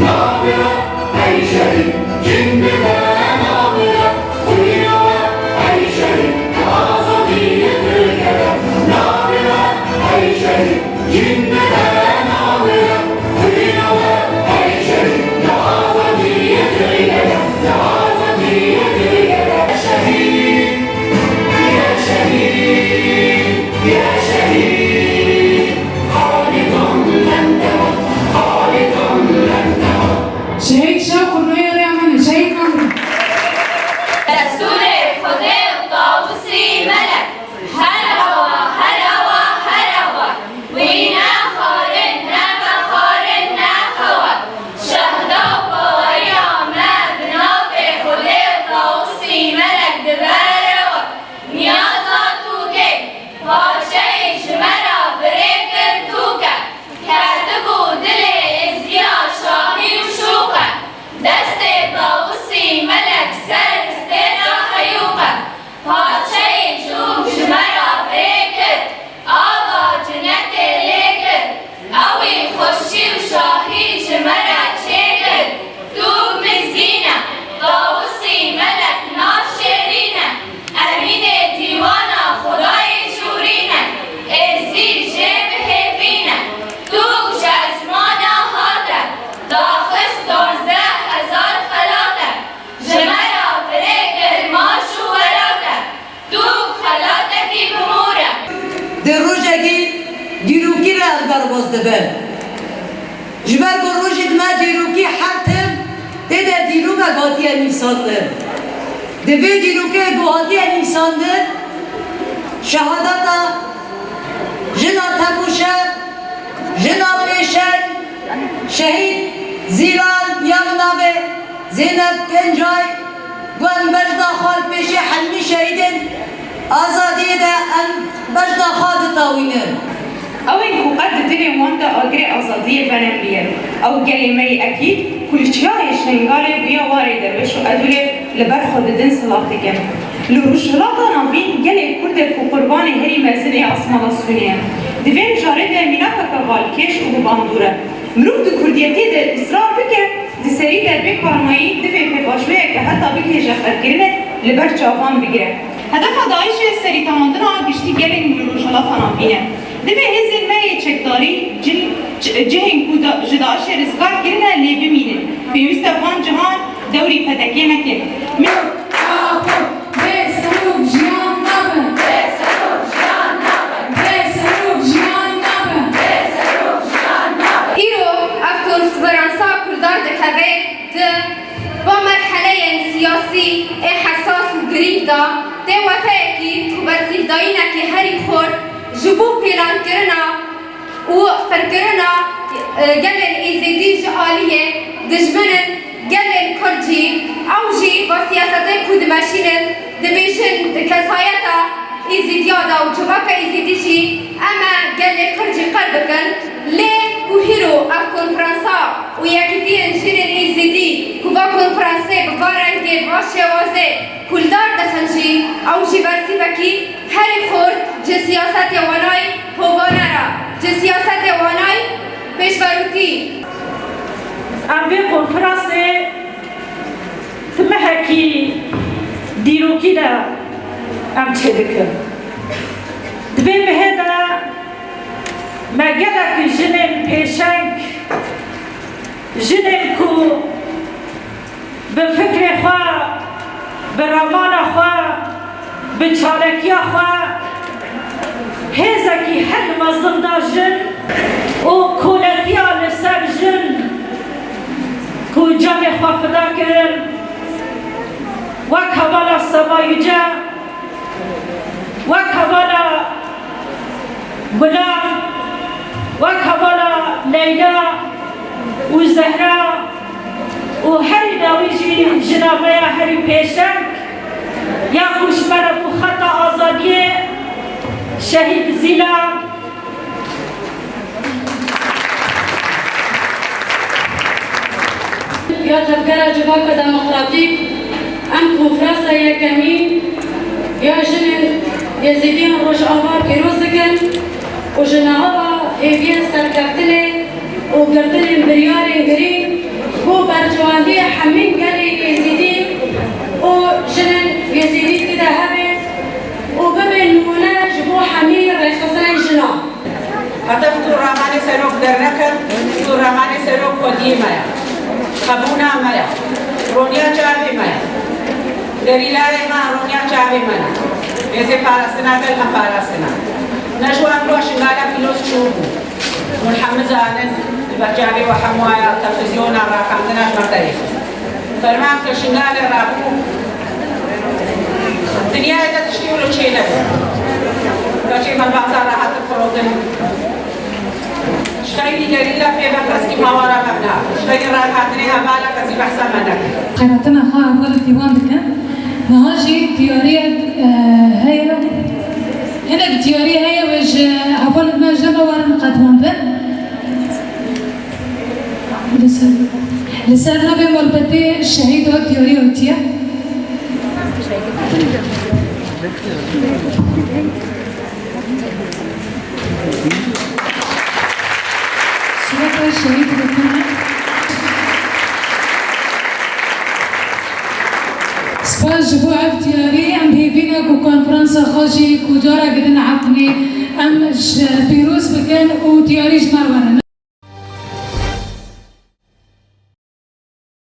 نابرا ای شهید جنده نابرا خوینا ای شهید آزادی دلگرا نابرا ای شهید جنده نابرا خوینا ای شهید آزادی دلگرا آزادی دلگرا شهید یا شهید یا شهید خالدون لن تموت خالدون لن تموت شهید شوق النوير يا من شهید عمرو دستور خدا طاووسی ملک هروا هروا هروا وینا خارن نفا خارن نفوا شهدا باوری آمد ناف خدا طاووسی ملک دبروا نیازا توکه پاچه شمرا بریکن توکه کرده بود دل ازیا شاهی و شوقه دست طاووسی ملک سر استینا حیوقه پاچه جوب شمرا بریکن آقا جنت لیکن اوی خوشی و شاهی شمرا چیکن دوب مزگینه طاووسی ملک ناشرینه امین دیوانا خدای جورینه ازیر جیب حیفینه دوب جزمانا هاته داخل 12,000 خلاته جمرا بریکن ماشو وراته دوب خلاته کی بموره در روزی دیروکی را البر باز دبن جبر با روزی ما دیروکی حتم دیده دیرو گاتی انسان در دوی دیروکی گاتی انسان در شهادتا جنا تبوشه جنا پیشن شهید زیران یمنابه زینب کنجای گوان بجدا خال پیشی حلمی شهیدن آزادی ده ان بجدا خاد تاوینن اوين كو قد دلي واندا اجري ازاديه بنان بيه او كلمه اكيد كل شيء شنغاري بيا واري درويش ادولي لبرخو ددن صلاتكم لروشلاتا نبين جلي كرد كو قرباني هري مزني اسماء السنيه دفين جارد مينا كبال كيش او باندوره مروف دو كرديتي ده اصرار بك دي سري در بك فرماي دفين باشويه که حتى بك جفر كرنه لبر چاوان بگیره هدف داعش سری تماندنا گشتی گلین لروشلاتا نبینه دبی هزین مای چکداری جهین کو جداش رزگار کرنه لی بمینن پیوست وان جهان دوری فتکی نکن من آخر به سروک جیان نبن به سروک جان نبن به سروک جیان نبن به سروک جان نبن ایرو افتون فرانسا کردار دکوه ده با مرحله سیاسی حساس و گریب دا ده وطه اکی که بزیدایینه که هری خورد جبو پیلان کرنا و فرکرنا گلن ایزیدی جعالیه دجمنن گلن کرجی او جی با سیاسته کود مشینن دبیشن کسایتا ایزیدیادا و جباک ایزیدی جی اما گلن کرجی قرب بکن لی کوهیرو اف کنفرانسا و یکیتی انجینن ایزیدی که با کنفرانسه ببارنگی با شوازه کلدار دخنجی او جی برسی بکی هری خورد جه سیاست وانای هوانه را جه سیاست وانای پیشوروتی اوی کنفرانس تمهکی دیروکی دا ام چه دکن دبی مهدا مگلک جنم پیشنگ جنم کو به فکر خواه به رمان خواه به چالکی خواه هزکی حل مزنده جن و کولتی آل سر جن کو جان خواه فدا کرن وک حوالا سمایجا وک حوالا گلام وک حوالا لیلا و زهرا و هری ناویجی جنابه هری پیشنگ یا کشمر و خط آزادی شهید زیلا یا تفکر جواک دموکراتیک ام کنفرانس یکمی یا جن یزیدین روش آوار پیروز دکن و جنها ایویه سرکفتنه و گردن بریار گری هدف تو رامان سروک در نکن تو رامان سروک خودی مایا خبونا مایا رونیا چاوی مایا دریلای ما رونیا چاوی مایا ایزی پارستنا کل پارستنا نجوان روش نالا کیلوس شوبو محمد زانن برجعلي وحموايا التلفزيون راك عندناش مرتاح فرمان كشنغال راكو الدنيا إذا تشتي ولو شيء له كشيء من بعضها راحت الفروضين شتايني جريلة في بكرسكي ما ورا مبنى شتايني راك عندناها بالك كسي بحسن منك خيراتنا خا أفضل الديوان بكن نهاجي تيارية هي هنا التيارية هي وج أفضل ما جمع ورن قدوان بن لسان نبي مربطي الشهيد والتيارية والتيا صورة الشهيد بكنا سباج جبوع افتياري ام بيبينا كو كونفرنسا خاجي كو جارة قدنا عطني ام بيروز بكن و تياري جمال ورنا